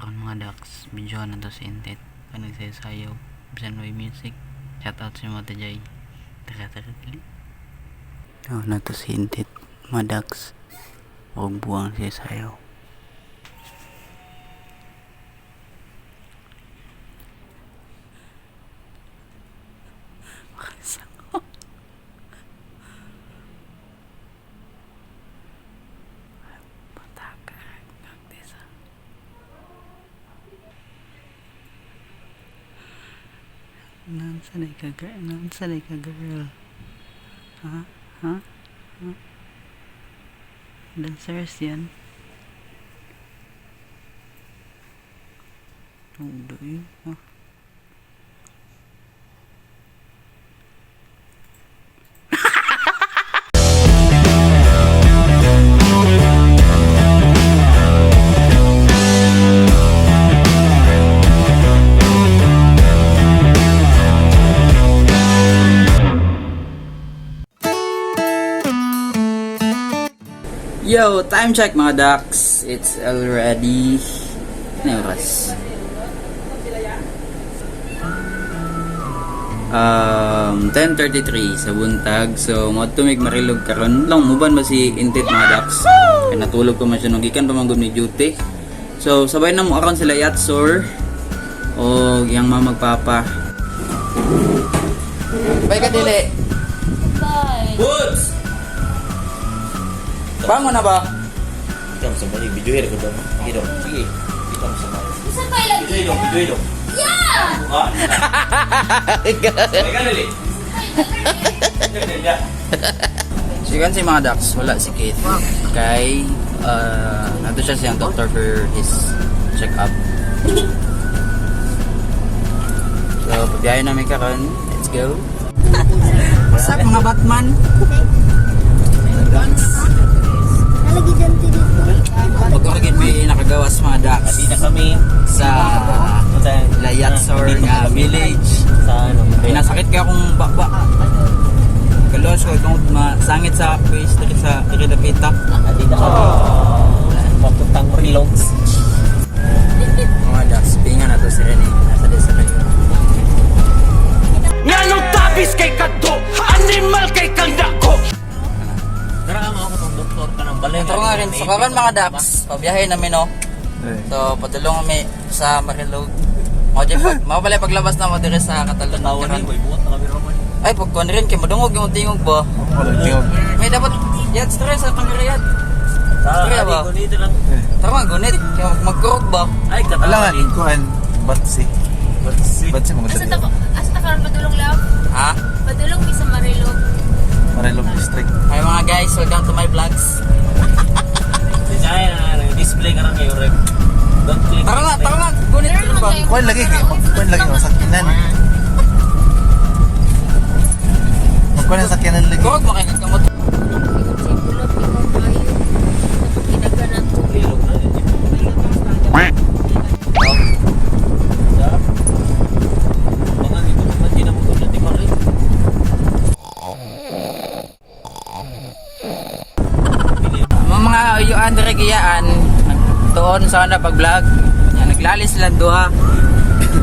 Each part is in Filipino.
karon mga Dax, video na to si Intet pa nagsayaw bisan may music. Shout out sa mga tajay. Tara dali. Na to si Intet mga Dax, huwag buwang siya sayaw. Nansanay ka girl. Ha? Dancers yan. Undo yun. Yo, time check mga Dax. It's already ano oras? 10:33 sa buntag. So, mo tumig marilog karon lang muban ba si Intet mga Dax. Kaya natulog pa man siya nung gikan pa man gud ni duty. So, sabay na mo aron sila Yatsor o yang magpapa. Bye ka dili. Bye. Woods. Bangon na ba? Kita mo sa balik, videohin ko dong. Sige dong, sige. Kita mo sa balik. Saan kayo lagi? Videohin dong. Yeah! Ah. Ikaw dali. So yun si mga Dax, wala si Kate. Kay, nato siya siyang doctor for his check-up. So, pabiyahin namin karon. Let's go. What's up mga Batman? Nalagi dyan dito. Pag-origin may nakagawas mga Dax Hindi na kami sa Yatsor nga village. sa ano. Pinasakit ka akong bakbak. Kalos ko itong masangit sa face sa Iridapita. Hindi na kami. Papuntang Rilogs. Mga Dax, pinga na to si Rene. Nasa desa kayo. Nganong tapis kay kadto, animal kay kang dako. Tara nga ako itong doktor ka ng balay. Ito nga rin, so karon mga Dax, pabiyahin namin no. So, padulong kami sa Marilog. Mao pala paglabas na mo dire sa Catalan. Tawon ni, boy, buhat na kami Roman. Ay, pagkuhan rin, kaya madungog yung tingog ba? May dapat, yan, stress sa pangyayad. Kaya ba? Gunito lang. Tama, gunit, kaya magkurog ba? Ay, Alangan, katawan. kuhan, batsi. Batsi mga Asa dali. ta karon padulong lab? Ha? Padulong mi sa Marilog. Marilog District. Hi mga guys, welcome to my vlogs. Design na, display ka lang kayo, Rep. Don't click. Tara nga, gunit ko ba? Kuhan lagi, kuhan lagi ang sakyanan. Kuhan ang sakyanan lagi. Kurog ba kayo nagkamot? Sigulot ikaw kayo. Kinaganan ko. Lilog na, hindi mo. Mga dito, hindi na mo tulad ni Marie. Mga uyuan dire giyaan tuon sana pag vlog. Yan naglalis sila duha.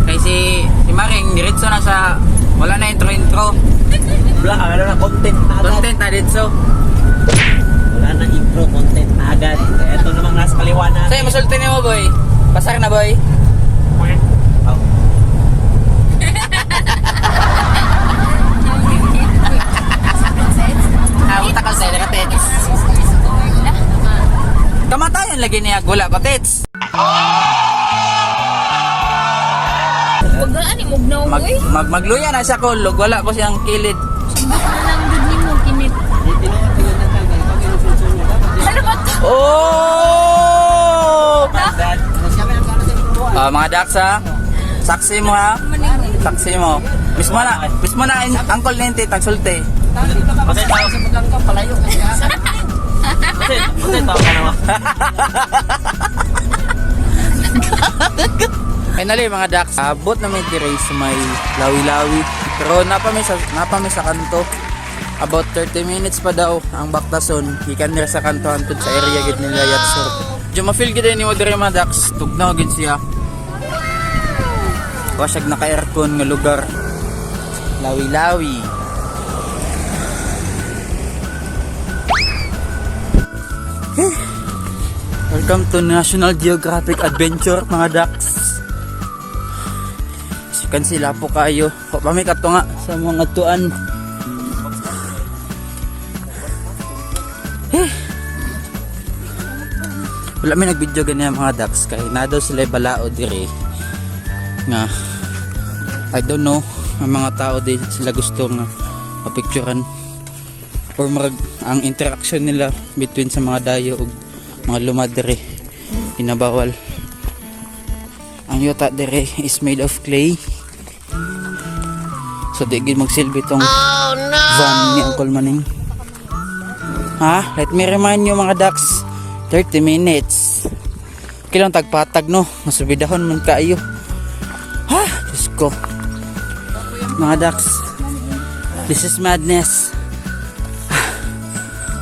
Kay si Maring diretso na sa wala na intro. Wala, ano na, content na agad. Content na dito. Wala na intro, content na agad. Ito namang nasa kaliwa na. Say masulti nimo boy. Pasar na boy. Oh. Uta ka sa tets. Kamatayan lagi niya gula pa tets. Bagaan ni mugnaw mo eh. Magluya na siya ko, wala ko siyang kilid. Nang gud nimo kinit. Ano ba to? Oh! Mga Dax ha. Saksi mo ha. Saksi mo. Mismo na Uncle Nente tagsulti. Patay tao. Patay tao ka naman. Finally mga Dax, abot na may tiray sa may lawi-lawi. Pero napami sa kanto. About 30 minutes pa daw ang baktason. Ikan nila sa kanto antod sa area gid nila Yatsor. Diyo ma-feel gid ni mo diri mga dax. Tugnaw gid siya. Wasyag naka-aircon nga lugar. Lawi-lawi. Welcome to National Geographic Adventure mga dax. Sikan sila po kayo. Pamay ka to nga sa mga tuan. Wala may nag-video ganyan mga dax kaya na daw sila balao dire nga I don't know ang mga tao di sila gusto nga mapicturean or ang interaction nila between sa mga dayo ug mga lumad dire inabawal. Ang yuta dire is made of clay, so di gid magsilbi tong van ni Uncle Maning. Let me remind you mga dax, 30 minutes. Kailang tagpatag no, masubidahon man kayo. Diyos ko. Mga dax, this is madness.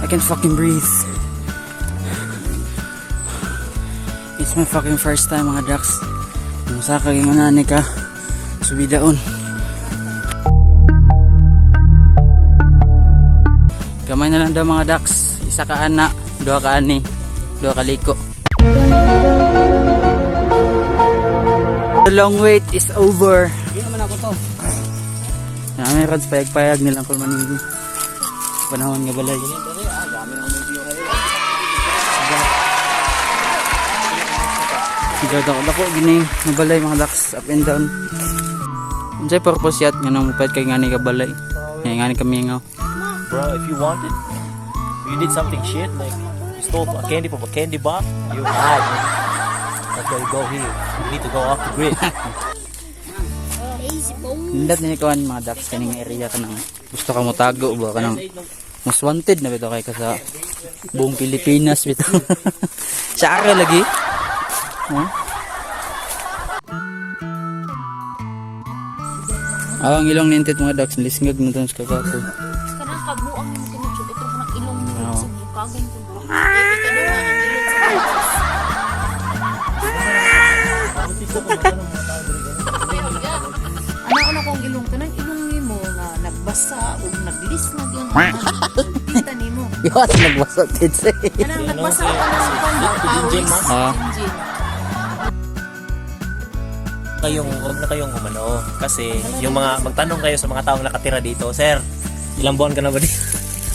I can't fucking breathe. It's my fucking first time mga dax. Masakag yung anani ka, subidahon. Kamay na lang daw mga dax. Isa ka ana, dua ka ani, dua ka liko. The long wait is over. Hindi naman ako to. May rods payag-payag nilang kulmanin. Panahon nga balay. Sigad ako gini nga balay mga dax, up and down. Unsay purpose yat nga nang mupad kay ngani ka balay. Ngani kami nga. Bro, if you wanted, you did something shit, like you stole a candy from a candy box, you're mad, man. That's why you go here. You need to go off the grid. Hindat na ikaw mga dax kaning area ka nang gusto ka mo tago ba ka nang most wanted na bito kay ka sa buong Pilipinas bito. Sa area lagi. Ang ilong nintit mga dax lisngag na tons kagato. Kanang kabuang yung tinutsyo. Ito kanang ilong mo sa bukagan ko. Ano kong ilong to? Nang ilong ni mo na nagbasa o naglis na yun. Kita ni mo. Yos, nagbasa kids eh. Kanang nagbasa ka ng pawis. Huwag na kayong umano kasi yung mga magtanong kayo sa mga taong nakatira dito, sir, ilang buwan ka na ba dito?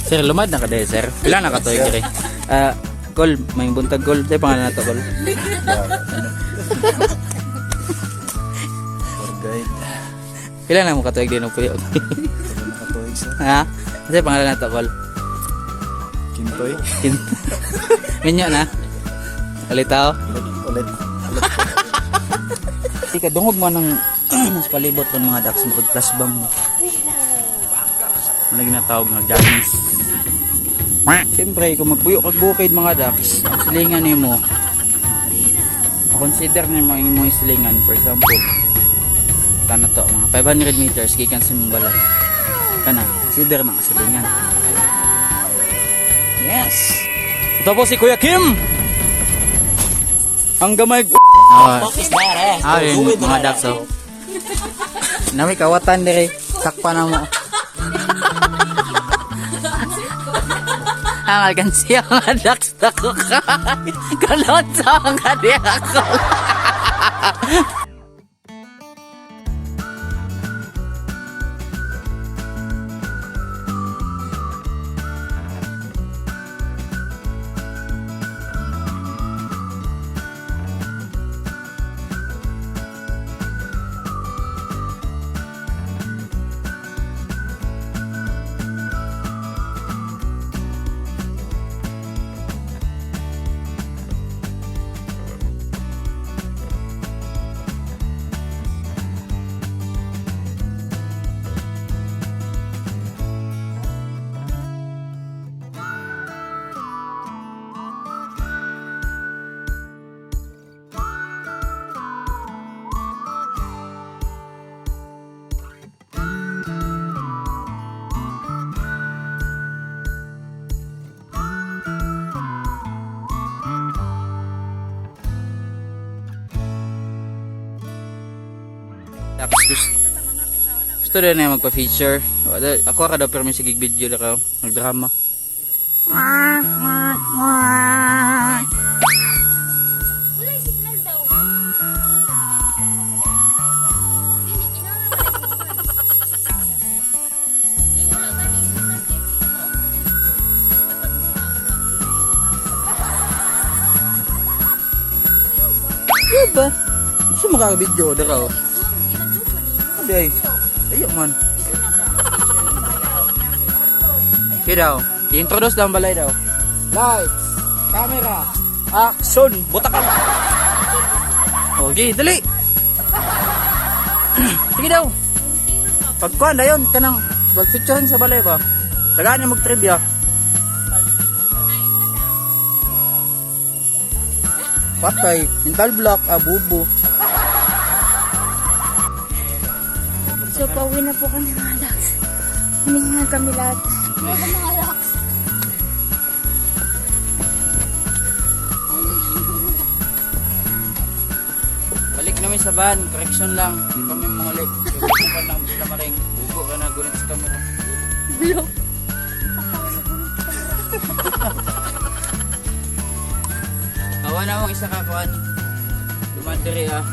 Sir, lumad na ka dahil sir. Pila na ka to kire. Call, may buntag call. Tay pangalan nato call. Pila na mo katuig din og puyo. Ha? Tay pangalan nato call. Kintoy. Minyo na. Alitaw. Ulit. Ika dungog mo ng mas palibot ko ng mga dax mo plus bomb mo. Ano ginatawag nga Janis. Siyempre kung magpuyo kag bukid mga dax, ang silingan nimo. Consider na mga imong silingan, for example. Kana to mga 500 meters gikan sa imong balay. Kana, consider mga silingan. Yes. Ito po si Kuya Kim. Ang gamay. Is that, Yun, mga dakso. Nami kawatan dire, sakpa na mo. Ang alkansiya mga dakso ko ka. Kalot sa mga diya ako. Tapos gusto rin na magpa-feature. Ako ka daw pero may sigig video na ka. Nagdrama. Diba? Gusto mo kaka-video na ka? Aday. Ayaw man. Okay daw. I-introduce daw ang balay daw. Lights. Camera. Action. Buta ka. Okay, dali. Sige daw. Pagkuhan na yun, kanang pag-featurein sa balay ba? Tagaan niya mag-trivia. Patay, mental block, bubo. So, pauwi na po kami mga Dax. Hininga kami lahat. Mga Dax. Balik namin sa van, correction lang. Hindi pa may muli. Bubo ka lang sila maring. Bubo ka na, gunit sa camera. Bilog. Kawa na mong isa kakuan. Dumandiri ha.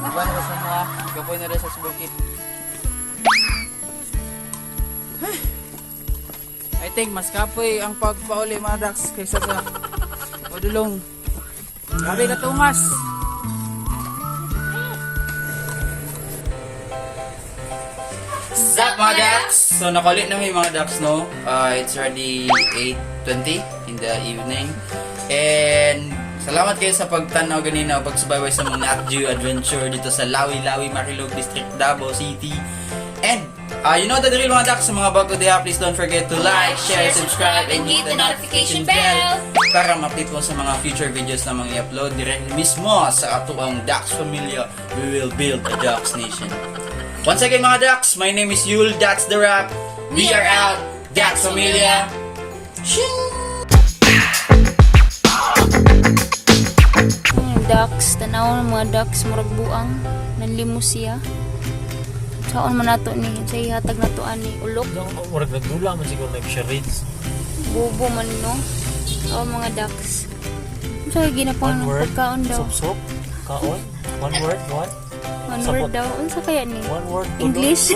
Iban ko sa mga. Kapoy na rin sa bukit. I think mas kapoy ang pagpauli mga Dax kaysa sa padulong. Grabe na tungas. Sup mga Dax? So nakulit na mga Dax no. It's already 8:20 in the evening. And salamat kayo sa pagtanaw ganina o pagsubaybay sa mga Nat Geo adventure dito sa Lawi-Lawi, Marilog District, Davao City. And you know the drill mga Dax, sa mga bago diha, please don't forget to like, share, subscribe, and hit the notification bell para ma-update mo sa mga future videos na mga i-upload direct mismo sa atuang Dax Familia. We will build a Dax Nation. Once again mga Dax, my name is Yul, that's the rap. We are out, Dax Familia. Dax, tanaw ng mga Dax, murag buang, nanlimo siya. Saan man nato ni, sa ihatag nato ani, ulok, Murag nagdula man siguro like charades. bubo man no. Oo mga Dax. Sa ginapang ng pagkaon daw. Sup-sup. Kaon. One word. What? One word daw. Unsa kaya ni? One word. English.